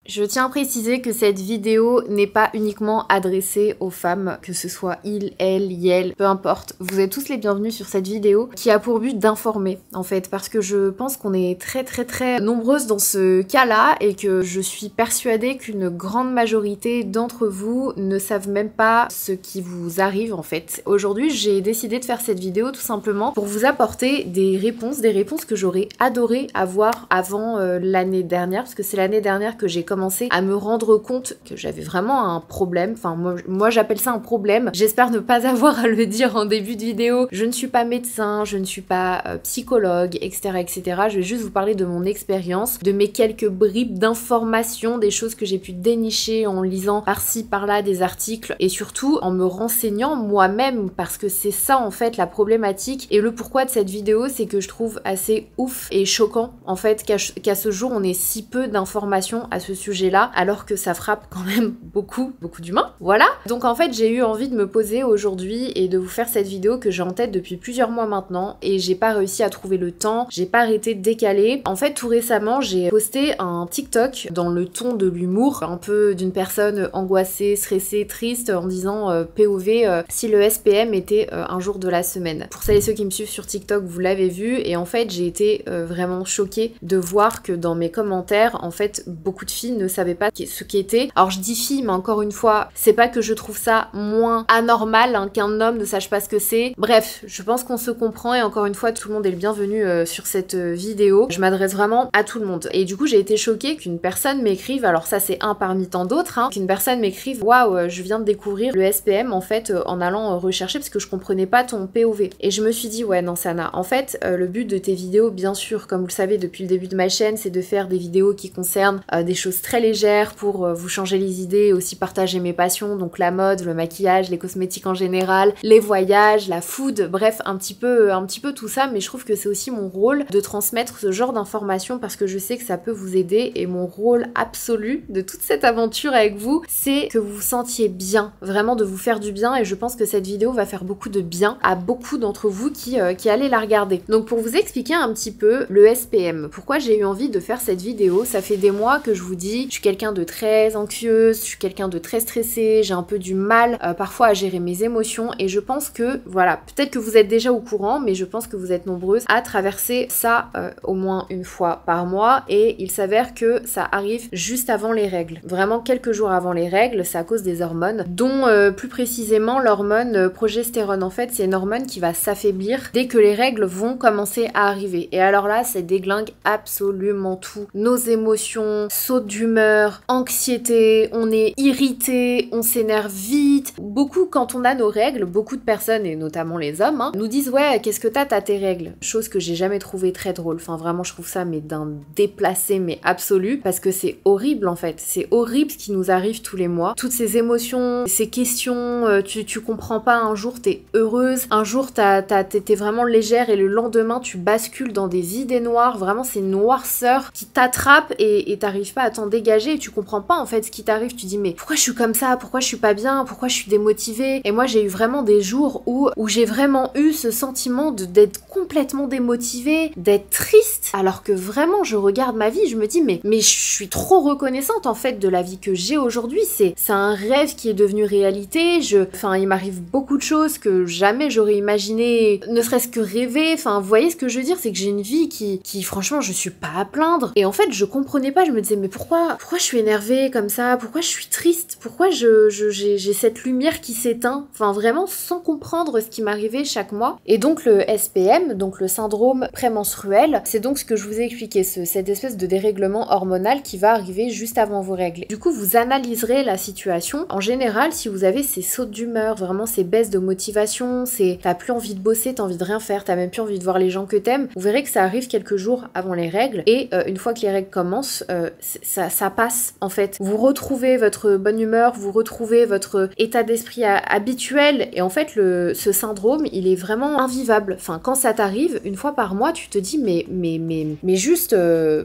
Je tiens à préciser que cette vidéo n'est pas uniquement adressée aux femmes, que ce soit il, elle, yel, peu importe. Vous êtes tous les bienvenus sur cette vidéo qui a pour but d'informer en fait, parce que je pense qu'on est très nombreuses dans ce cas-là et que je suis persuadée qu'une grande majorité d'entre vous ne savent même pas ce qui vous arrive en fait. Aujourd'hui, j'ai décidé de faire cette vidéo tout simplement pour vous apporter des réponses que j'aurais adoré avoir avant l'année dernière, parce que c'est l'année dernière que j'ai commencé à me rendre compte que j'avais vraiment un problème. Enfin, moi j'appelle ça un problème. J'espère ne pas avoir à le dire en début de vidéo. Je ne suis pas médecin, je ne suis pas psychologue, etc. Je vais juste vous parler de mon expérience, de mes quelques bribes d'informations, des choses que j'ai pu dénicher en lisant par-ci, par-là des articles et surtout en me renseignant moi-même, parce que c'est ça en fait la problématique et le pourquoi de cette vidéo, c'est que je trouve assez ouf et choquant en fait qu'à ce jour on ait si peu d'informations à ce sujet-là, alors que ça frappe quand même beaucoup d'humains. Voilà. Donc en fait, j'ai eu envie de me poser aujourd'hui et de vous faire cette vidéo que j'ai en tête depuis plusieurs mois maintenant et j'ai pas réussi à trouver le temps, j'ai pas arrêté de décaler. En fait, tout récemment, j'ai posté un TikTok dans le ton de l'humour, un peu d'une personne angoissée, stressée, triste, en disant POV, si le SPM était un jour de la semaine. Pour celles et ceux qui me suivent sur TikTok, vous l'avez vu et en fait, j'ai été vraiment choquée de voir que dans mes commentaires, en fait, beaucoup de filles ne savaient pas ce qu'était. Alors je dis filles, mais encore une fois, c'est pas que je trouve ça moins anormal hein, qu'un homme ne sache pas ce que c'est. Bref, je pense qu'on se comprend et encore une fois, tout le monde est le bienvenu sur cette vidéo. Je m'adresse vraiment à tout le monde. Et du coup, j'ai été choquée qu'une personne m'écrive, alors ça c'est un parmi tant d'autres, hein, qu'une personne m'écrive waouh, je viens de découvrir le SPM en fait en allant rechercher parce que je comprenais pas ton POV. Et je me suis dit ouais non Sana, en fait le but de tes vidéos, bien sûr, comme vous le savez depuis le début de ma chaîne, c'est de faire des vidéos qui concernent des choses très légères pour vous changer les idées et aussi partager mes passions, donc la mode, le maquillage, les cosmétiques en général, les voyages, la food, bref un petit peu tout ça, mais je trouve que c'est aussi mon rôle de transmettre ce genre d'informations parce que je sais que ça peut vous aider et mon rôle absolu de toute cette aventure avec vous, c'est que vous vous sentiez bien, vraiment de vous faire du bien et je pense que cette vidéo va faire beaucoup de bien à beaucoup d'entre vous qui allez la regarder. Donc pour vous expliquer un petit peu le SPM, pourquoi j'ai eu envie de faire cette vidéo, ça fait des mois que je vous dis, je suis quelqu'un de très anxieuse, je suis quelqu'un de très stressé, j'ai un peu du mal parfois à gérer mes émotions et je pense que, voilà, peut-être que vous êtes déjà au courant, mais je pense que vous êtes nombreuses à traverser ça au moins une fois par mois et il s'avère que ça arrive juste avant les règles. Vraiment quelques jours avant les règles, c'est à cause des hormones, dont plus précisément l'hormone progestérone. En fait, c'est une hormone qui va s'affaiblir dès que les règles vont commencer à arriver. Et alors là, ça déglingue absolument tout. Nos émotions, saut d'humeur, anxiété, on est irrité, on s'énerve vite. Beaucoup, quand on a nos règles, beaucoup de personnes, et notamment les hommes, hein, nous disent ouais, qu'est-ce que t'as tes règles? Chose que j'ai jamais trouvé très drôle. Enfin vraiment, je trouve ça mais d'un déplacé mais absolu, parce que c'est horrible en fait. C'est horrible ce qui nous arrive tous les mois. Toutes ces émotions, ces questions, tu comprends pas, un jour t'es heureuse, un jour t'es vraiment légère et le lendemain tu bascules dans des idées noires. Vraiment, c'est une noirceur qui t'attrape et t'arrives pas à t'en dégager et tu comprends pas en fait ce qui t'arrive. Tu dis mais pourquoi je suis comme ça? Pourquoi je suis pas bien? Pourquoi je suis démotivée? Et moi j'ai eu vraiment des jours où j'ai vraiment eu ce sentiment d'être complètement démotivée, d'être triste, alors que vraiment je regarde ma vie, je me dis mais je suis trop reconnaissante en fait de la vie que j'ai aujourd'hui. C'est un rêve qui est devenu réalité. Enfin il m'arrive beaucoup de choses que jamais j'aurais imaginé, ne serait-ce que rêver. Enfin vous voyez ce que je veux dire, c'est que j'ai une vie qui franchement je suis pas à plaindre. Et en fait je comprenais pas, je me disais mais pourquoi je suis énervée comme ça, pourquoi je suis triste, pourquoi j'ai cette lumière qui s'éteint, enfin vraiment sans comprendre ce qui m'arrivait chaque mois. Et donc le SPM, donc le syndrome prémenstruel, c'est donc ce que je vous ai expliqué, cette espèce de dérèglement hormonal qui va arriver juste avant vos règles. Du coup vous analyserez la situation. En général, si vous avez ces sautes d'humeur, vraiment ces baisses de motivation, t'as plus envie de bosser, t'as envie de rien faire, t'as même plus envie de voir les gens que t'aimes, vous verrez que ça arrive quelques jours avant les règles et une fois que les règles commencent, ça passe en fait. Vous retrouvez votre bonne humeur, vous retrouvez votre état d'esprit habituel et en fait ce syndrome il est vraiment invivable. Enfin quand ça t'arrive une fois par mois tu te dis mais juste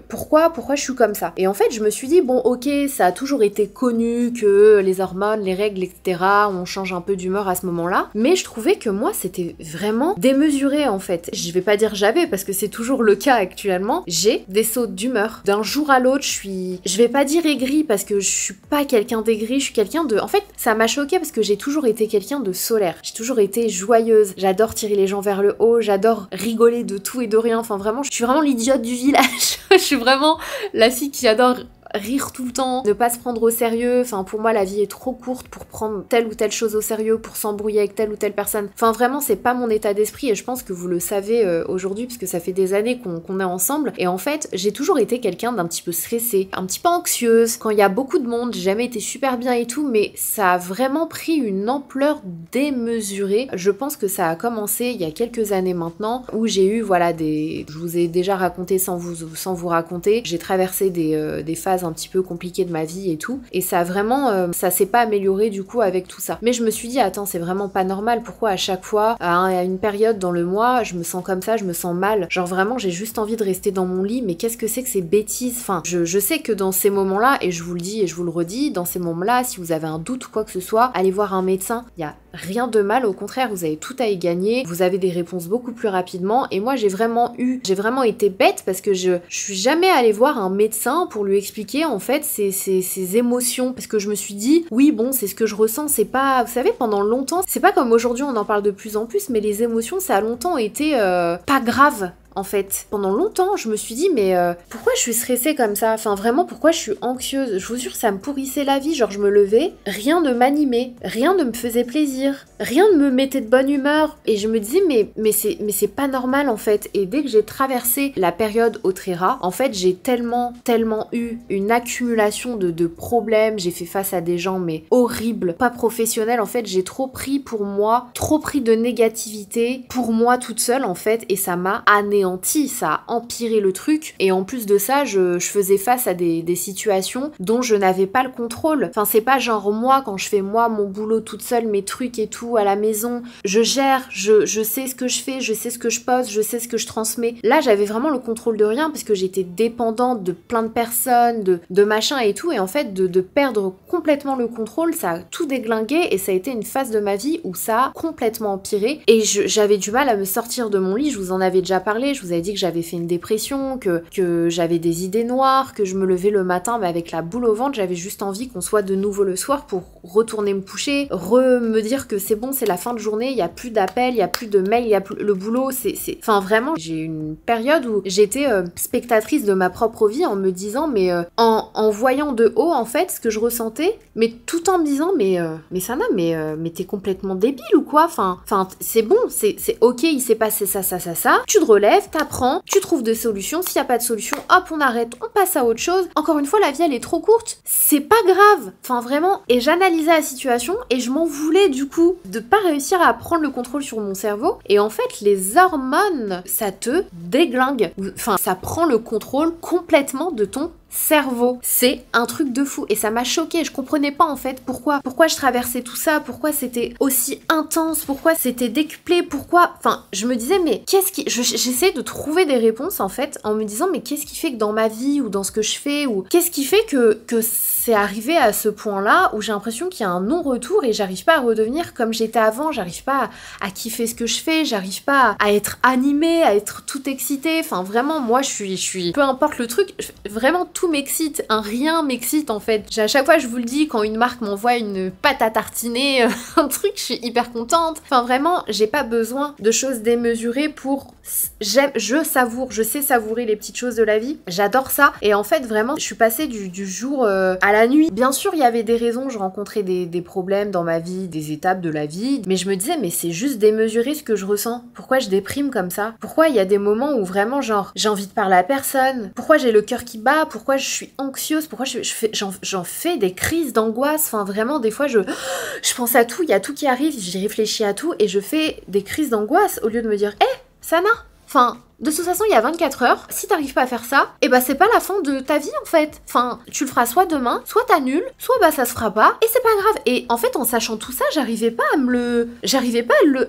pourquoi je suis comme ça? Et en fait je me suis dit bon ok, ça a toujours été connu que les hormones, les règles etc, on change un peu d'humeur à ce moment là, mais je trouvais que moi c'était vraiment démesuré en fait. Je vais pas dire j'avais parce que c'est toujours le cas actuellement, j'ai des sauts d'humeur d'un jour à l'autre, je je vais pas dire aigri parce que je suis pas quelqu'un d'aigri, je suis quelqu'un de... En fait, ça m'a choquée parce que j'ai toujours été quelqu'un de solaire. J'ai toujours été joyeuse. J'adore tirer les gens vers le haut, j'adore rigoler de tout et de rien. Enfin vraiment, je suis vraiment l'idiote du village. Je suis vraiment la fille qui adore rire tout le temps, ne pas se prendre au sérieux. Enfin, pour moi, la vie est trop courte pour prendre telle ou telle chose au sérieux, pour s'embrouiller avec telle ou telle personne. Enfin, vraiment, c'est pas mon état d'esprit et je pense que vous le savez aujourd'hui puisque ça fait des années qu'on est ensemble. Et en fait, j'ai toujours été quelqu'un d'un petit peu stressé, un petit peu anxieuse. Quand il y a beaucoup de monde, j'ai jamais été super bien et tout, mais ça a vraiment pris une ampleur démesurée. Je pense que ça a commencé il y a quelques années maintenant où j'ai eu, voilà, je vous ai déjà raconté sans vous raconter, j'ai traversé des phases un petit peu compliquées de ma vie et tout, et ça a vraiment, ça s'est pas amélioré du coup avec tout ça. Mais je me suis dit, attends, c'est vraiment pas normal, pourquoi à chaque fois, à une période dans le mois, je me sens comme ça, je me sens mal, genre vraiment j'ai juste envie de rester dans mon lit, mais qu'est-ce que c'est que ces bêtises? Enfin, je sais que dans ces moments-là, et je vous le dis et je vous le redis, dans ces moments-là, si vous avez un doute ou quoi que ce soit, allez voir un médecin, il y a rien de mal, au contraire, vous avez tout à y gagner, vous avez des réponses beaucoup plus rapidement, et moi j'ai vraiment été bête parce que je suis jamais allée voir un médecin pour lui expliquer en fait ces émotions, parce que je me suis dit, oui bon, c'est ce que je ressens, c'est pas, vous savez, pendant longtemps, c'est pas comme aujourd'hui on en parle de plus en plus, mais les émotions ça a longtemps été pas grave. En fait, pendant longtemps, je me suis dit, mais pourquoi je suis stressée comme ça? Enfin, vraiment, pourquoi je suis anxieuse? Je vous jure, ça me pourrissait la vie. Genre, je me levais, rien ne m'animait, rien ne me faisait plaisir, rien ne me mettait de bonne humeur. Et je me disais, mais c'est pas normal, en fait. Et dès que j'ai traversé la période Autrera, en fait, j'ai tellement eu une accumulation de problèmes. J'ai fait face à des gens, mais horribles, pas professionnels. En fait, j'ai trop pris pour moi, trop pris de négativité pour moi toute seule, en fait. Et ça m'a anéanti, ça a empiré le truc, et en plus de ça je faisais face à des situations dont je n'avais pas le contrôle. Enfin, c'est pas genre moi, quand je fais moi mon boulot toute seule, mes trucs et tout à la maison, je gère, je sais ce que je fais, je sais ce que je poste, je sais ce que je transmets. Là j'avais vraiment le contrôle de rien parce que j'étais dépendante de plein de personnes, de machin et tout, et en fait de perdre complètement le contrôle, ça a tout déglingué, et ça a été une phase de ma vie où ça a complètement empiré, et j'avais du mal à me sortir de mon lit. Je vous en avais déjà parlé, je vous avais dit que j'avais fait une dépression, que j'avais des idées noires, que je me levais le matin mais avec la boule au ventre, j'avais juste envie qu'on soit de nouveau le soir pour retourner me coucher, me dire que c'est bon, c'est la fin de journée, il y a plus d'appels, il y a plus de mails, il y a plus le boulot, enfin vraiment, j'ai eu une période où j'étais spectatrice de ma propre vie en me disant, mais en voyant de haut en fait ce que je ressentais, mais tout en me disant, mais Sana, mais t'es complètement débile ou quoi? Enfin c'est bon, c'est ok, il s'est passé ça, tu te relèves, t'apprends, tu trouves des solutions, s'il n'y a pas de solution, hop, on arrête, on passe à autre chose. Encore une fois, la vie elle est trop courte, c'est pas grave, enfin vraiment. Et j'analysais la situation et je m'en voulais du coup de pas réussir à prendre le contrôle sur mon cerveau. Et en fait, les hormones, ça te déglingue, enfin ça prend le contrôle complètement de ton cerveau. C'est un truc de fou, et ça m'a choquée. Je comprenais pas en fait pourquoi je traversais tout ça, pourquoi c'était aussi intense, pourquoi c'était décuplé, pourquoi, enfin je me disais, mais qu'est-ce qui, j'essaie de trouver des réponses en fait en me disant, mais qu'est-ce qui fait que dans ma vie ou dans ce que je fais, ou qu'est-ce qui fait que c'est arrivé à ce point-là où j'ai l'impression qu'il y a un non-retour et j'arrive pas à redevenir comme j'étais avant, j'arrive pas à kiffer ce que je fais, j'arrive pas à être animée, à être tout excitée. Enfin vraiment, moi je suis peu importe le truc, vraiment tout m'excite, rien m'excite en fait. À chaque fois je vous le dis, quand une marque m'envoie une pâte à tartiner, un truc, je suis hyper contente. Enfin vraiment, j'ai pas besoin de choses démesurées pour... je sais savourer les petites choses de la vie, j'adore ça. Et en fait vraiment, je suis passée du jour à la nuit. Bien sûr il y avait des raisons, je rencontrais des problèmes dans ma vie, des étapes de la vie, mais je me disais, mais c'est juste démesuré ce que je ressens. Pourquoi je déprime comme ça? Pourquoi il y a des moments où vraiment genre j'ai envie de parler à personne? Pourquoi j'ai le cœur qui bat? Pourquoi je suis anxieuse? Pourquoi j'en fais des crises d'angoisse? Enfin vraiment, des fois je pense à tout, il y a tout qui arrive, j'y réfléchis à tout et je fais des crises d'angoisse au lieu de me dire, hé, Sana, enfin... De toute façon, il y a 24 heures. Si t'arrives pas à faire ça, et bah c'est pas la fin de ta vie en fait. Enfin, tu le feras soit demain, soit t'annules, soit bah ça se fera pas, et c'est pas grave. Et en fait, en sachant tout ça, j'arrivais pas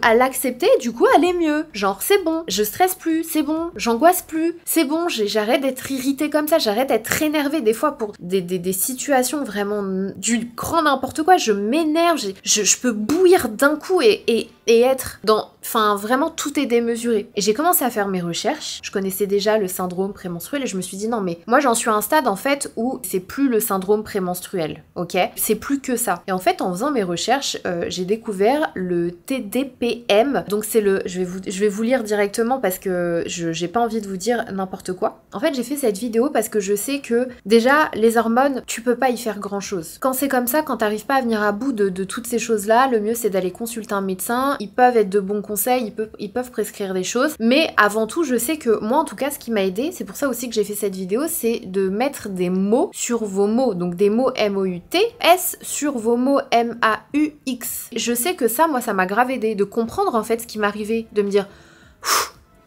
à l'accepter, du coup aller mieux. Genre c'est bon, je stresse plus, c'est bon, j'angoisse plus, c'est bon, j'arrête d'être irritée comme ça, j'arrête d'être énervée des fois pour des situations vraiment du grand n'importe quoi. Je m'énerve, je peux bouillir d'un coup et être dans... Enfin, vraiment, tout est démesuré. Et j'ai commencé à faire mes recherches. recherches. Je connaissais déjà le syndrome prémenstruel et je me suis dit non mais moi j'en suis à un stade en fait où c'est plus le syndrome prémenstruel, ok? C'est plus que ça. Et en fait en faisant mes recherches, j'ai découvert le TDPM. Donc c'est le... Je vais vous lire directement parce que j'ai pas envie de vous dire n'importe quoi. En fait j'ai fait cette vidéo parce que je sais que déjà les hormones, tu peux pas y faire grand chose. Quand c'est comme ça, quand t'arrives pas à venir à bout de toutes ces choses là, le mieux c'est d'aller consulter un médecin. Ils peuvent être de bons conseils, ils peuvent prescrire des choses, mais avant tout je sais que moi en tout cas ce qui m'a aidé, c'est pour ça aussi que j'ai fait cette vidéo, c'est de mettre des mots sur vos mots, donc des mots M-O-U-T, S sur vos mots M-A-U-X. Je sais que ça, moi ça m'a grave aidé de comprendre en fait ce qui m'arrivait, de me dire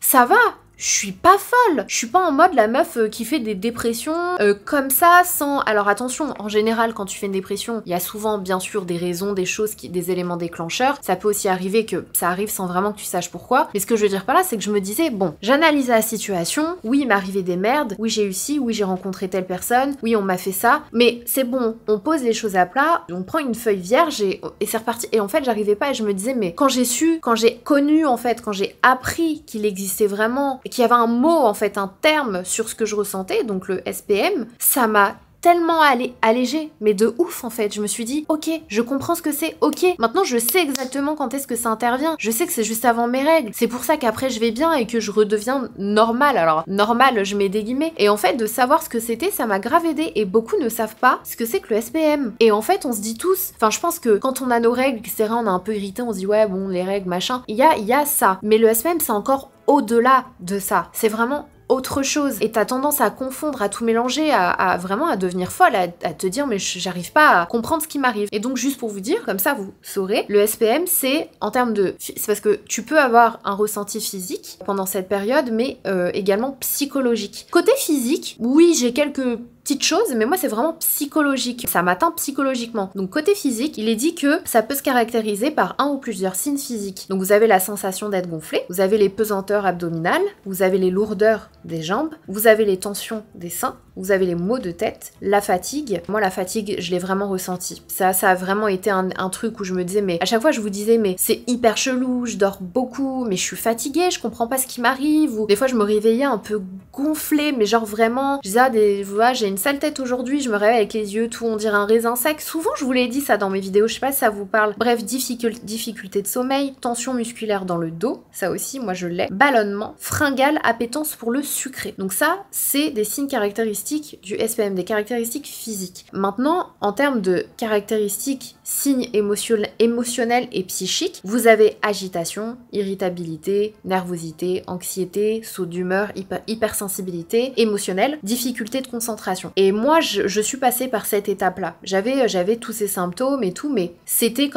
ça va, je suis pas folle, je suis pas en mode la meuf qui fait des dépressions comme ça sans... Alors attention, en général quand tu fais une dépression, il y a souvent bien sûr des raisons, des choses, des éléments déclencheurs. Ça peut aussi arriver que ça arrive sans vraiment que tu saches pourquoi. Mais ce que je veux dire par là, c'est que je me disais, bon, j'analyse la situation, oui il m'est arrivé des merdes, oui j'ai eu ci, oui j'ai rencontré telle personne, oui on m'a fait ça, mais c'est bon, on pose les choses à plat, on prend une feuille vierge et c'est reparti. Et en fait j'arrivais pas et je me disais, mais quand j'ai su, quand j'ai connu en fait, quand j'ai appris qu'il existait vraiment, qu'il y avait un mot, en fait, un terme sur ce que je ressentais, donc le SPM, ça m'a tellement allégé, mais de ouf en fait. Je me suis dit, ok, je comprends ce que c'est, ok, maintenant je sais exactement quand est-ce que ça intervient, je sais que c'est juste avant mes règles, c'est pour ça qu'après je vais bien et que je redeviens normale. Alors normal, je mets des guillemets, et en fait de savoir ce que c'était, ça m'a grave aidé, et beaucoup ne savent pas ce que c'est que le SPM. Et en fait on se dit tous, enfin je pense que quand on a nos règles, etc., on est un peu irrité, on se dit ouais bon les règles machin, il y a ça, mais le SPM c'est encore au-delà de ça, c'est vraiment autre chose, et t'as tendance à confondre, à tout mélanger, à vraiment à devenir folle, à te dire mais j'arrive pas à comprendre ce qui m'arrive. Et donc juste pour vous dire, comme ça vous saurez, le SPM c'est en termes de... C'est parce que tu peux avoir un ressenti physique pendant cette période, mais également psychologique. Côté physique, oui j'ai quelques petites choses, mais moi c'est vraiment psychologique, ça m'atteint psychologiquement. Donc côté physique, il est dit que ça peut se caractériser par un ou plusieurs signes physiques. Donc vous avez la sensation d'être gonflé, vous avez les pesanteurs abdominales, vous avez les lourdeurs des jambes, vous avez les tensions des seins, vous avez les maux de tête, la fatigue. Moi la fatigue, je l'ai vraiment ressenti. Ça a vraiment été un truc où je me disais, mais à chaque fois je vous disais, mais c'est hyper chelou, je dors beaucoup, mais je suis fatiguée, je comprends pas ce qui m'arrive. Ou des fois je me réveillais un peu gonflée, mais genre vraiment, je disais, voilà, j'ai une sale tête aujourd'hui, je me réveille avec les yeux tout, on dirait un raisin sec. Souvent je vous l'ai dit ça dans mes vidéos, je sais pas si ça vous parle. Bref, difficulté de sommeil, tension musculaire dans le dos, ça aussi moi je l'ai. Ballonnement, fringale, appétence pour le sucré. Donc ça, c'est des signes caractéristiques du SPM, des caractéristiques physiques. Maintenant, en termes de caractéristiques, signes émotionnels et psychiques, vous avez agitation, irritabilité, nervosité, anxiété, saut d'humeur, hypersensibilité, émotionnelle, difficulté de concentration. Et moi, je suis passée par cette étape-là. J'avais tous ces symptômes et tout, mais c'était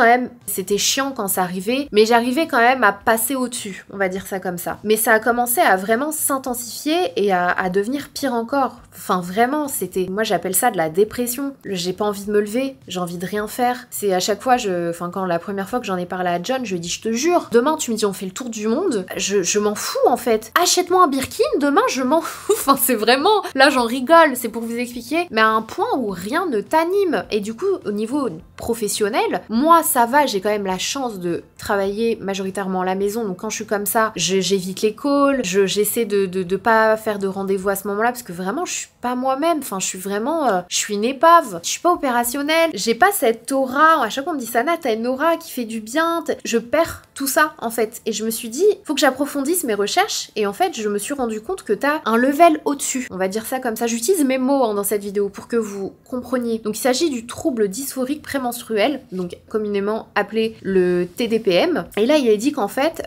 chiant quand ça arrivait, mais j'arrivais quand même à passer au-dessus, on va dire ça comme ça. Mais ça a commencé à vraiment s'intensifier et à devenir pire encore. Enfin vraiment, moi j'appelle ça de la dépression. J'ai pas envie de me lever, j'ai envie de rien faire. C'est à chaque fois, quand la première fois que j'en ai parlé à John, je lui ai dit, je te jure, demain tu me dis on fait le tour du monde, je m'en fous en fait. Achète-moi un Birkin, demain je m'en fous. Enfin c'est vraiment, là j'en rigole, c'est pour vous expliquer, mais à un point où rien ne t'anime. Et du coup, au niveau professionnel, moi ça va, j'ai quand même la chance de travailler majoritairement à la maison, donc quand je suis comme ça, j'évite les calls, j'essaie de pas faire de rendez-vous à ce moment-là, parce que vraiment je suis pas moi-même, enfin je suis vraiment, je suis une épave, je suis pas opérationnelle, j'ai pas cette aura, à chaque fois on me dit Sana t'as une aura qui fait du bien, je perds tout ça en fait, et je me suis dit faut que j'approfondisse mes recherches, et en fait je me suis rendu compte que t'as un level au-dessus, on va dire ça comme ça, j'utilise mes mots dans cette vidéo pour que vous compreniez. Donc il s'agit du trouble dysphorique prémenstruel, donc communément appelé le TDPM, et là il est dit qu'en fait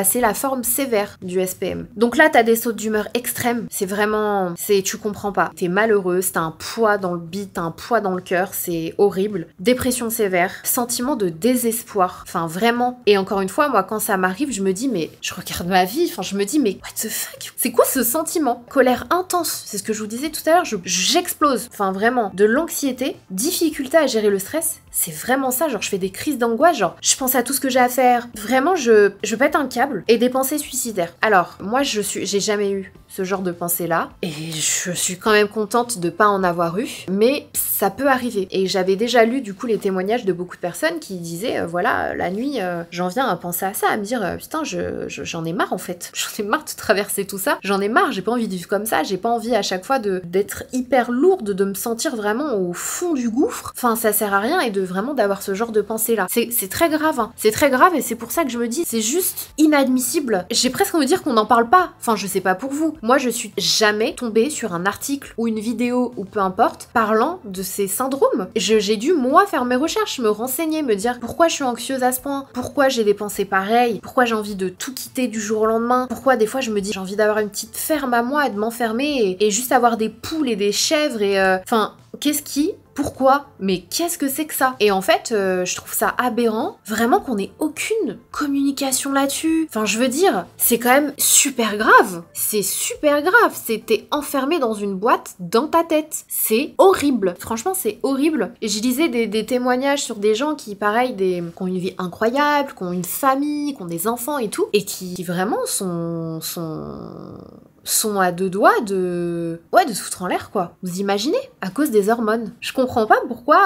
c'est la forme sévère du SPM. Donc là t'as des sauts d'humeur extrêmes, c'est vraiment, tu comprends pas, t'es malheureuse, t'as un poids dans le bide, t'as un poids dans le cœur, c'est horrible. Dépression sévère, sentiment de désespoir, enfin vraiment. Et encore une fois, moi quand ça m'arrive, je me dis mais je regarde ma vie, enfin je me dis mais what the fuck, c'est quoi ce sentiment? Colère intense, c'est ce que je vous disais tout à l'heure, j'explose, enfin vraiment. De l'anxiété, difficulté à gérer le stress, c'est vraiment ça, genre je fais des crises d'angoisse, genre je pense à tout ce que j'ai à faire, vraiment je pète un câble, et des pensées suicidaires. Alors moi j'ai jamais eu ce genre de pensée-là. Et je suis quand même contente de pas en avoir eu. Mais ça peut arriver. Et j'avais déjà lu du coup les témoignages de beaucoup de personnes qui disaient voilà, la nuit, j'en viens à penser à ça, à me dire putain, j'en ai marre en fait. J'en ai marre de traverser tout ça. J'en ai marre, j'ai pas envie de vivre comme ça. J'ai pas envie à chaque fois d'être hyper lourde, de me sentir vraiment au fond du gouffre. Enfin, ça sert à rien et de vraiment d'avoir ce genre de pensée-là. C'est très grave, hein. C'est très grave et c'est pour ça que je me dis, c'est juste inadmissible. J'ai presque envie de dire qu'on n'en parle pas. Enfin, je sais pas pour vous. Moi, je suis jamais tombée sur un article ou une vidéo ou peu importe parlant de ces syndromes. J'ai dû, moi, faire mes recherches, me renseigner, me dire pourquoi je suis anxieuse à ce point, pourquoi j'ai des pensées pareilles, pourquoi j'ai envie de tout quitter du jour au lendemain, pourquoi des fois je me dis j'ai envie d'avoir une petite ferme à moi et de m'enfermer et juste avoir des poules et des chèvres et enfin, pourquoi? Mais qu'est-ce que c'est que ça? Et en fait, je trouve ça aberrant, vraiment qu'on ait aucune communication là-dessus. Enfin, je veux dire, c'est quand même super grave. C'est super grave. T'es enfermé dans une boîte dans ta tête. C'est horrible. Franchement, c'est horrible. Et je lisais des témoignages sur des gens qui, pareil, qui ont une vie incroyable, qui ont une famille, qui ont des enfants et tout, et qui vraiment sont à deux doigts de se foutre en l'air, quoi. Vous imaginez? À cause des hormones. Je comprends pas pourquoi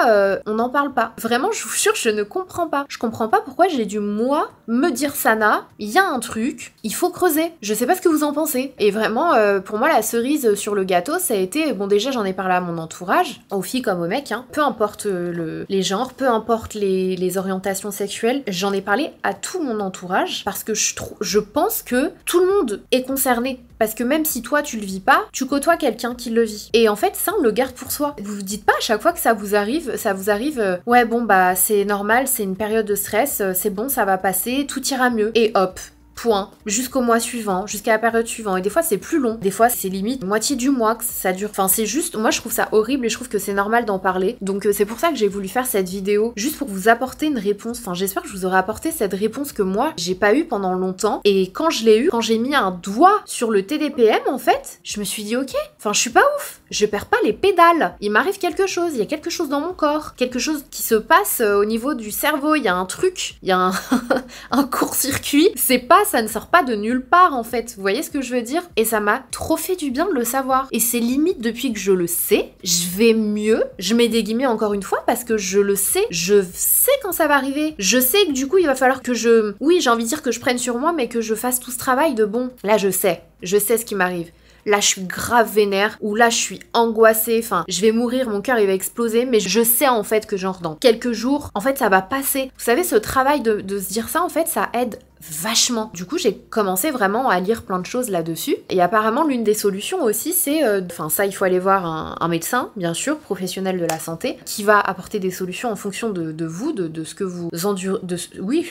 on n'en parle pas. Vraiment, je vous jure, je ne comprends pas. Je comprends pas pourquoi j'ai dû, moi, me dire Sana, il y a un truc, il faut creuser. Je sais pas ce que vous en pensez. Et vraiment, pour moi, la cerise sur le gâteau, ça a été, bon, déjà, j'en ai parlé à mon entourage, aux filles comme aux mecs, hein. Peu importe les genres, peu importe les orientations sexuelles, j'en ai parlé à tout mon entourage, parce que je pense que tout le monde est concerné. Parce que même si toi tu le vis pas, tu côtoies quelqu'un qui le vit. Et en fait, ça on le garde pour soi. Vous vous dites pas à chaque fois que ça vous arrive, ouais bon bah c'est normal, c'est une période de stress, c'est bon, ça va passer, tout ira mieux. Et hop, point, jusqu'au mois suivant, jusqu'à la période suivante. Et des fois c'est plus long, des fois c'est limite moitié du mois que ça dure. Enfin c'est juste, moi je trouve ça horrible et je trouve que c'est normal d'en parler. Donc c'est pour ça que j'ai voulu faire cette vidéo, juste pour vous apporter une réponse. Enfin j'espère que je vous aurai apporté cette réponse que moi j'ai pas eu pendant longtemps. Et quand je l'ai eu, quand j'ai mis un doigt sur le TDPM en fait, je me suis dit ok, enfin je suis pas ouf, je perds pas les pédales. Il m'arrive quelque chose, il y a quelque chose dans mon corps, quelque chose qui se passe au niveau du cerveau, il y a un truc, il y a un court-circuit. C'est pas, ça ne sort pas de nulle part en fait, vous voyez ce que je veux dire? Et ça m'a trop fait du bien de le savoir. Et c'est limite depuis que je le sais, je vais mieux, je mets des guillemets encore une fois parce que je le sais, je sais quand ça va arriver. Je sais que du coup il va falloir que oui j'ai envie de dire que je prenne sur moi mais que je fasse tout ce travail de bon. Là je sais ce qui m'arrive. Là je suis grave vénère, ou là je suis angoissée, enfin je vais mourir, mon cœur il va exploser, mais je sais en fait que genre dans quelques jours, en fait ça va passer. Vous savez, ce travail de se dire ça en fait, ça aide vachement. Du coup, j'ai commencé vraiment à lire plein de choses là-dessus. Et apparemment, l'une des solutions aussi, c'est... Enfin, ça, il faut aller voir un médecin, bien sûr, professionnel de la santé, qui va apporter des solutions en fonction de vous, de ce que vous endurez... Oui,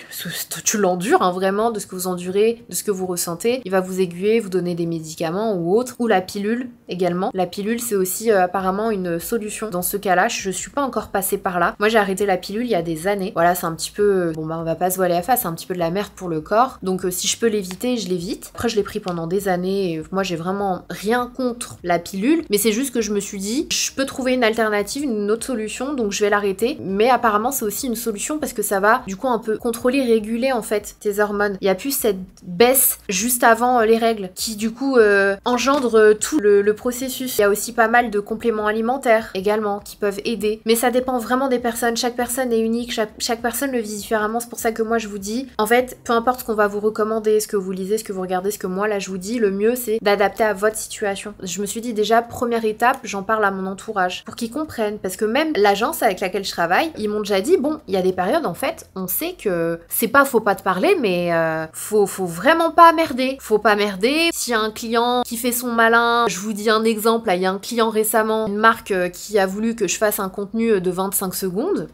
tu l'endures, hein, vraiment, de ce que vous endurez, de ce que vous ressentez. Il va vous aiguiller, vous donner des médicaments ou autres. Ou la pilule, également. La pilule, c'est aussi apparemment une solution. Dans ce cas-là, je suis pas encore passée par là. Moi, j'ai arrêté la pilule il y a des années. Voilà, c'est un petit peu... Bon, bah, on va pas se voiler la face, c'est un petit peu de la merde pour le corps, donc si je peux l'éviter, je l'évite. Après je l'ai pris pendant des années et moi j'ai vraiment rien contre la pilule, mais c'est juste que je me suis dit je peux trouver une alternative, une autre solution, donc je vais l'arrêter. Mais apparemment c'est aussi une solution parce que ça va du coup un peu contrôler, réguler en fait tes hormones. Il y a plus cette baisse juste avant les règles qui du coup engendre tout le processus. Il y a aussi pas mal de compléments alimentaires également qui peuvent aider, mais ça dépend vraiment des personnes. Chaque personne est unique, chaque personne le vit différemment. C'est pour ça que moi je vous dis en fait, peu importe ce qu'on va vous recommander, ce que vous lisez, ce que vous regardez, ce que moi là je vous dis, le mieux c'est d'adapter à votre situation. Je me suis dit déjà, première étape, j'en parle à mon entourage pour qu'ils comprennent, parce que même l'agence avec laquelle je travaille, ils m'ont déjà dit bon, il y a des périodes en fait, on sait que c'est pas faut pas te parler, mais faut vraiment pas merder. Faut pas merder. S'il y a un client qui fait son malin, je vous dis un exemple, là, il y a un client récemment, une marque qui a voulu que je fasse un contenu de 25 secondes.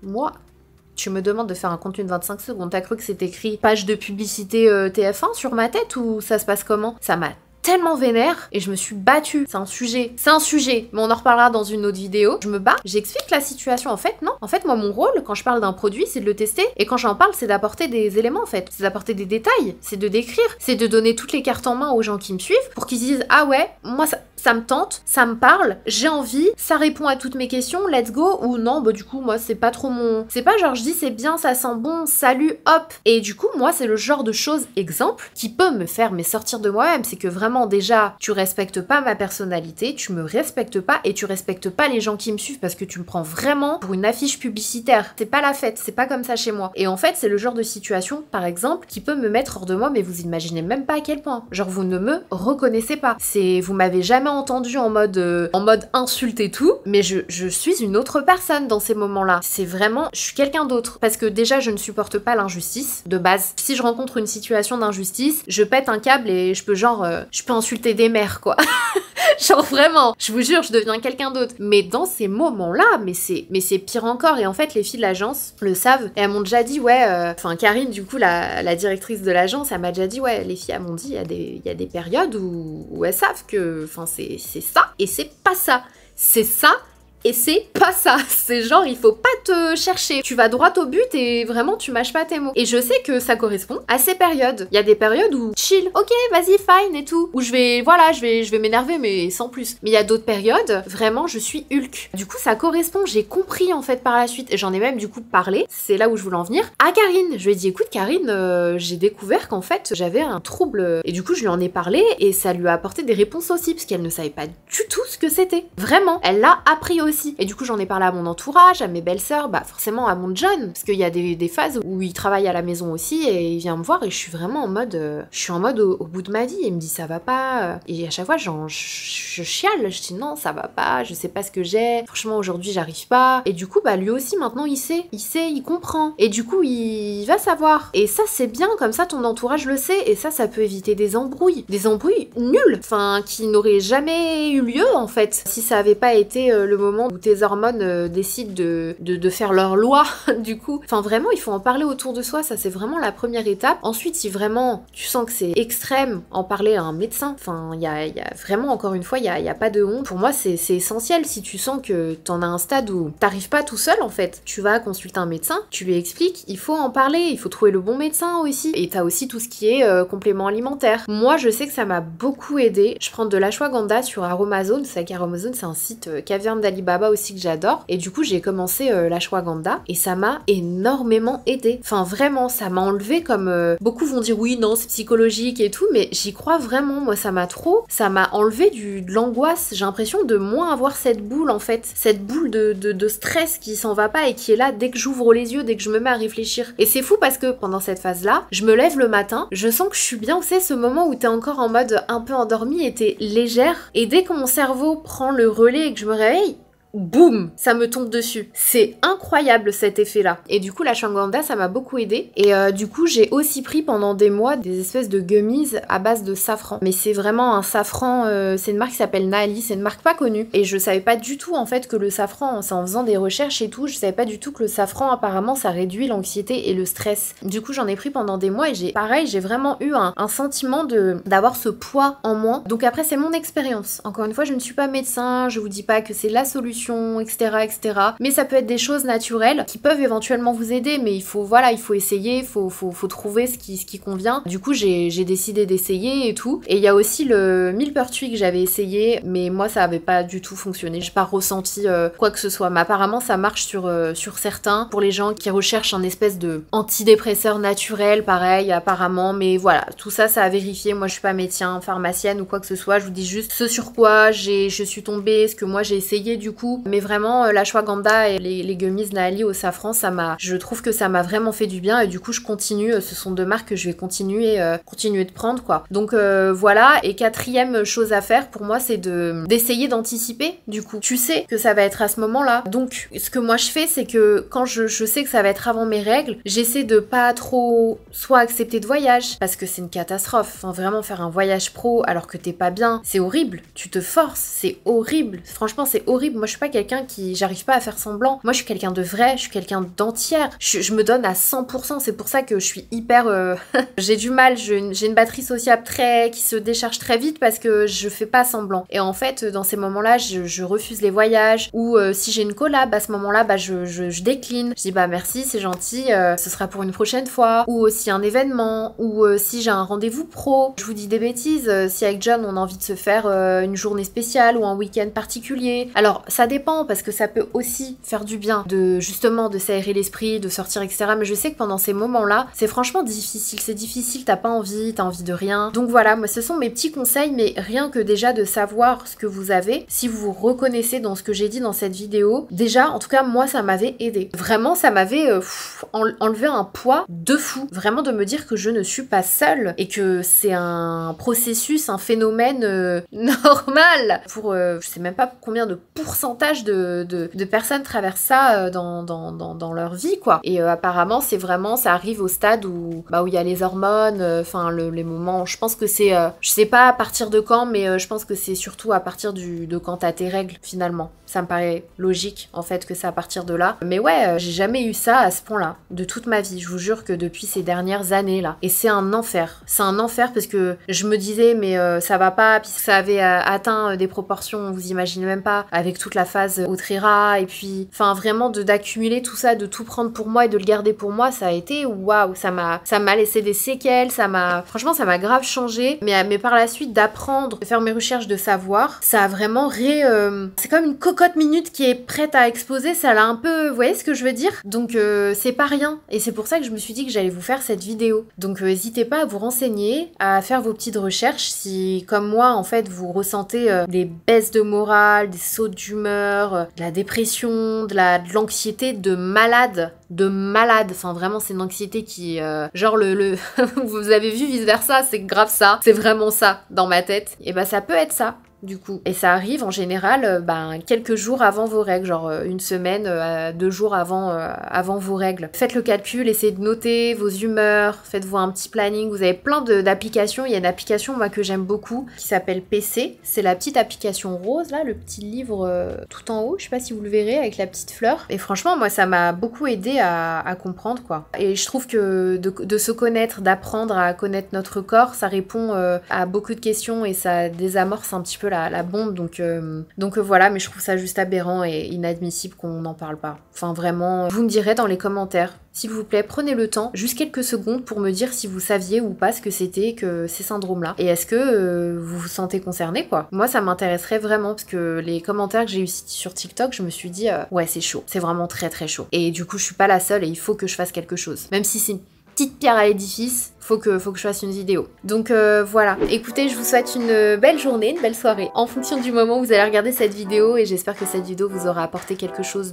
Moi, tu me demandes de faire un contenu de 25 secondes, t'as cru que c'était écrit page de publicité TF1 sur ma tête ou ça se passe comment? Ça m'a tellement vénère et je me suis battue. C'est un sujet, mais on en reparlera dans une autre vidéo. Je me bats, j'explique la situation. En fait, non. En fait, moi, mon rôle, quand je parle d'un produit, c'est de le tester. Et quand j'en parle, c'est d'apporter des éléments, en fait. C'est d'apporter des détails, c'est de décrire, c'est de donner toutes les cartes en main aux gens qui me suivent pour qu'ils disent « Ah ouais, moi, ça me tente, ça me parle, j'ai envie, ça répond à toutes mes questions, let's go, ou non, bah du coup, moi, c'est pas trop mon... C'est pas genre, je dis, c'est bien, ça sent bon, salut, hop. Et du coup, moi, c'est le genre de choses, exemple, qui peut me faire mais sortir de moi-même, c'est que vraiment, déjà, tu respectes pas ma personnalité, tu me respectes pas, et tu respectes pas les gens qui me suivent, parce que tu me prends vraiment pour une affiche publicitaire. C'est pas la fête, c'est pas comme ça chez moi. Et en fait, c'est le genre de situation, par exemple, qui peut me mettre hors de moi, mais vous imaginez même pas à quel point. Genre, vous ne me reconnaissez pas. Vous m'avez jamais entendu en mode insulte et tout, mais je suis une autre personne dans ces moments-là. C'est vraiment, je suis quelqu'un d'autre. Parce que déjà, je ne supporte pas l'injustice, de base. Si je rencontre une situation d'injustice, je pète un câble et je peux je peux insulter des mères, quoi. Genre vraiment, je vous jure, je deviens quelqu'un d'autre. Mais dans ces moments-là, mais c'est pire encore. Et en fait, les filles de l'agence le savent. Et elles m'ont déjà dit, ouais, Karine, du coup, la directrice de l'agence, elle m'a déjà dit, ouais, les filles, elles m'ont dit, il y a des périodes où elles savent que, c'est ça et c'est pas ça. C'est ça et c'est pas ça. C'est genre, il faut pas te chercher. Tu vas droit au but et vraiment, tu mâches pas tes mots. Et je sais que ça correspond à ces périodes. Il y a des périodes où chill, ok, vas-y, fine et tout. Où je vais m'énerver, mais sans plus. Mais il y a d'autres périodes, vraiment, je suis Hulk. Du coup, ça correspond. J'ai compris, en fait, par la suite. Et j'en ai même, du coup, parlé. C'est là où je voulais en venir. À Karine. Je lui ai dit, écoute, Karine, j'ai découvert qu'en fait, j'avais un trouble. Et du coup, je lui en ai parlé. Et ça lui a apporté des réponses aussi. Parce qu'elle ne savait pas du tout ce que c'était. Vraiment. Elle l'a appris aussi. Et du coup, j'en ai parlé à mon entourage, à mes belles-sœurs, bah forcément à mon John, parce qu'il y a des phases où il travaille à la maison aussi et il vient me voir et je suis vraiment en mode, au bout de ma vie. Il me dit ça va pas. Et à chaque fois, je chiale, je dis non, ça va pas, je sais pas ce que j'ai. Franchement, aujourd'hui, j'arrive pas. Et du coup, bah lui aussi, maintenant, il sait, il comprend. Et du coup, il va savoir. Et ça, c'est bien, comme ça, ton entourage le sait. Et ça peut éviter des embrouilles nuls, enfin, qui n'auraient jamais eu lieu en fait, si ça avait pas été le moment où tes hormones décident de faire leur loi, du coup. Enfin, vraiment, il faut en parler autour de soi, ça c'est vraiment la première étape. Ensuite, si vraiment tu sens que c'est extrême, en parler à un médecin. Enfin, il y a vraiment, encore une fois, il y a pas de honte. Pour moi, c'est essentiel. Si tu sens que t'en as un stade où t'arrives pas tout seul, en fait, tu vas consulter un médecin, tu lui expliques, il faut en parler, il faut trouver le bon médecin aussi. Et t'as aussi tout ce qui est complément alimentaire. Moi, je sais que ça m'a beaucoup aidé. Je prends de l'ashwagandha sur Aromazone. C'est qu'Aromazone, c'est un site caviarne d'Alibaba aussi que j'adore. Et du coup, j'ai commencé l'ashwagandha et ça m'a énormément aidé. Enfin, vraiment, ça m'a enlevé comme... beaucoup vont dire oui, non, c'est psychologique et tout, mais j'y crois vraiment. Moi, ça m'a enlevé de l'angoisse. J'ai l'impression de moins avoir cette boule, en fait. Cette boule de stress qui s'en va pas et qui est là dès que j'ouvre les yeux, dès que je me mets à réfléchir. Et c'est fou parce que pendant cette phase-là, je me lève le matin, je sens que je suis bien, vous savez, ce moment où t'es encore en mode un peu endormie et t'es légère. Et dès que mon cerveau prend le relais et que je me réveille, boum, ça me tombe dessus. C'est incroyable cet effet-là. Et du coup, l'ashwagandha, ça m'a beaucoup aidé. Et du coup, j'ai aussi pris pendant des mois des espèces de gummies à base de safran. Mais c'est vraiment un safran, c'est une marque qui s'appelle Naali, c'est une marque pas connue. Et je savais pas du tout en fait que le safran, c'est en faisant des recherches et tout, je savais pas du tout que le safran apparemment ça réduit l'anxiété et le stress. Du coup, j'en ai pris pendant des mois et j'ai vraiment eu un sentiment d'avoir ce poids en moins. Donc après, c'est mon expérience. Encore une fois, je ne suis pas médecin, je vous dis pas que c'est la solution, etc. Mais ça peut être des choses naturelles qui peuvent éventuellement vous aider, mais il faut essayer, il faut trouver ce qui convient. Du coup, j'ai décidé d'essayer et tout. Et il y a aussi le millepertuis que j'avais essayé, mais moi, ça avait pas du tout fonctionné. J'ai pas ressenti quoi que ce soit. Mais apparemment, ça marche sur certains. Pour les gens qui recherchent un espèce de antidépresseur naturel, pareil, apparemment. Mais voilà, tout ça, ça a vérifié. Moi, je suis pas médecin, pharmacienne ou quoi que ce soit. Je vous dis juste ce sur quoi je suis tombée, ce que moi j'ai essayé du coup. Mais vraiment, l'ashwagandha et les gummies Naali au safran, je trouve que ça m'a vraiment fait du bien et du coup, je continue. Ce sont deux marques que je vais continuer de prendre, quoi. Donc voilà. Et quatrième chose à faire pour moi, c'est d'essayer d'anticiper. Du coup, tu sais que ça va être à ce moment-là. Donc, ce que moi je fais, c'est que quand je sais que ça va être avant mes règles, j'essaie de pas trop soit accepter de voyage parce que c'est une catastrophe. Enfin, vraiment faire un voyage pro alors que t'es pas bien, c'est horrible. Tu te forces, c'est horrible. Franchement, c'est horrible. Moi, je suis suis pas quelqu'un qui... J'arrive pas à faire semblant. Moi, je suis quelqu'un de vrai, je suis quelqu'un d'entière. Je me donne à 100%. C'est pour ça que je suis hyper... j'ai du mal, j'ai une batterie sociable qui se décharge très vite parce que je fais pas semblant. Et en fait, dans ces moments-là, je refuse les voyages. Ou si j'ai une collab, à ce moment-là, bah, je décline. Je dis bah merci, c'est gentil, ce sera pour une prochaine fois. Ou aussi un événement. Ou si j'ai un rendez-vous pro. Je vous dis des bêtises. Si avec John, on a envie de se faire une journée spéciale ou un week-end particulier. Alors, ça dépend parce que ça peut aussi faire du bien de justement de s'aérer l'esprit, de sortir, etc. Mais je sais que pendant ces moments-là, c'est franchement difficile. C'est difficile, t'as envie de rien. Donc voilà, moi ce sont mes petits conseils, mais rien que déjà de savoir ce que vous avez, si vous vous reconnaissez dans ce que j'ai dit dans cette vidéo, déjà, en tout cas, moi ça m'avait aidé. Vraiment, ça m'avait enlevé un poids de fou. Vraiment de me dire que je ne suis pas seule et que c'est un processus, un phénomène normal pour, je sais même pas combien de pourcentage de personnes traversent ça dans leur vie, quoi. Et apparemment, c'est vraiment, ça arrive au stade où il y a les hormones, enfin les moments, je pense que c'est, je sais pas à partir de quand, mais je pense que c'est surtout à partir de quand t'as tes règles, finalement. Ça me paraît logique, en fait, que c'est à partir de là. Mais ouais, j'ai jamais eu ça à ce point-là, de toute ma vie. Je vous jure que depuis ces dernières années-là. Et c'est un enfer. C'est un enfer parce que je me disais, mais ça va pas, puis ça avait atteint des proportions, vous imaginez même pas, avec toute la phase Autrera, et puis, enfin, vraiment, d'accumuler tout ça, de tout prendre pour moi et de le garder pour moi, ça a été, waouh, ça m'a laissé des séquelles, franchement, ça m'a grave changé. Mais par la suite, d'apprendre, de faire mes recherches, de savoir, ça a vraiment c'est comme une cocotte minute qui est prête à exploser, ça l'a un peu, vous voyez ce que je veux dire? Donc c'est pas rien, et c'est pour ça que je me suis dit que j'allais vous faire cette vidéo. Donc n'hésitez pas à vous renseigner, à faire vos petites recherches, si comme moi en fait vous ressentez des baisses de morale, des sautes d'humeur, de la dépression, de l'anxiété de malade, enfin vraiment c'est une anxiété qui, genre vous avez vu vice versa, c'est grave ça, c'est vraiment ça dans ma tête, et bah ça peut être ça. Du coup. Et ça arrive en général quelques jours avant vos règles, genre une semaine, 2 jours avant vos règles. Faites le calcul, essayez de noter vos humeurs, faites-vous un petit planning. Vous avez plein d'applications. Il y a une application moi que j'aime beaucoup qui s'appelle PC. C'est la petite application rose là, le petit livre tout en haut. Je sais pas si vous le verrez avec la petite fleur. Et franchement moi ça m'a beaucoup aidé à comprendre quoi. Et je trouve que de se connaître, d'apprendre à connaître notre corps, ça répond à beaucoup de questions et ça désamorce un petit peu la bombe, donc voilà, mais je trouve ça juste aberrant et inadmissible qu'on n'en parle pas. Enfin vraiment, vous me direz dans les commentaires, s'il vous plaît, prenez le temps, juste quelques secondes pour me dire si vous saviez ou pas ce que c'était que ces syndromes-là. Et est-ce que vous vous sentez concerné, quoi? Moi, ça m'intéresserait vraiment, parce que les commentaires que j'ai eu sur TikTok, je me suis dit, ouais, c'est chaud. C'est vraiment très très chaud. Et du coup, je suis pas la seule et il faut que je fasse quelque chose. Même si c'est une petite pierre à l'édifice, faut que je fasse une vidéo. Donc voilà, écoutez, je vous souhaite une belle journée, une belle soirée, en fonction du moment où vous allez regarder cette vidéo, et j'espère que cette vidéo vous aura apporté quelque chose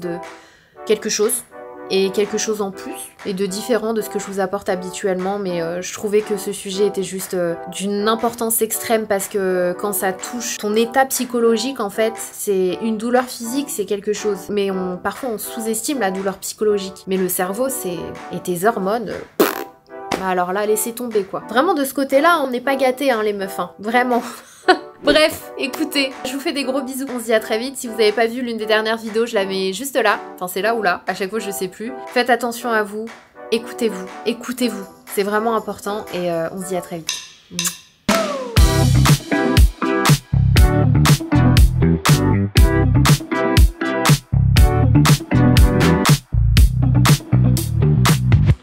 et quelque chose en plus, et de différent de ce que je vous apporte habituellement, mais je trouvais que ce sujet était juste d'une importance extrême, parce que quand ça touche ton état psychologique, en fait, c'est une douleur physique, c'est quelque chose, mais parfois on sous-estime la douleur psychologique, mais le cerveau, et tes hormones... Bah alors là, laissez tomber quoi. Vraiment de ce côté-là, on n'est pas gâtés hein les meufs, hein. Vraiment. Bref, écoutez, je vous fais des gros bisous. On se dit à très vite. Si vous n'avez pas vu l'une des dernières vidéos, je la mets juste là. Enfin, c'est là ou là. À chaque fois, je sais plus. Faites attention à vous. Écoutez-vous. Écoutez-vous. C'est vraiment important. Et on se dit à très vite.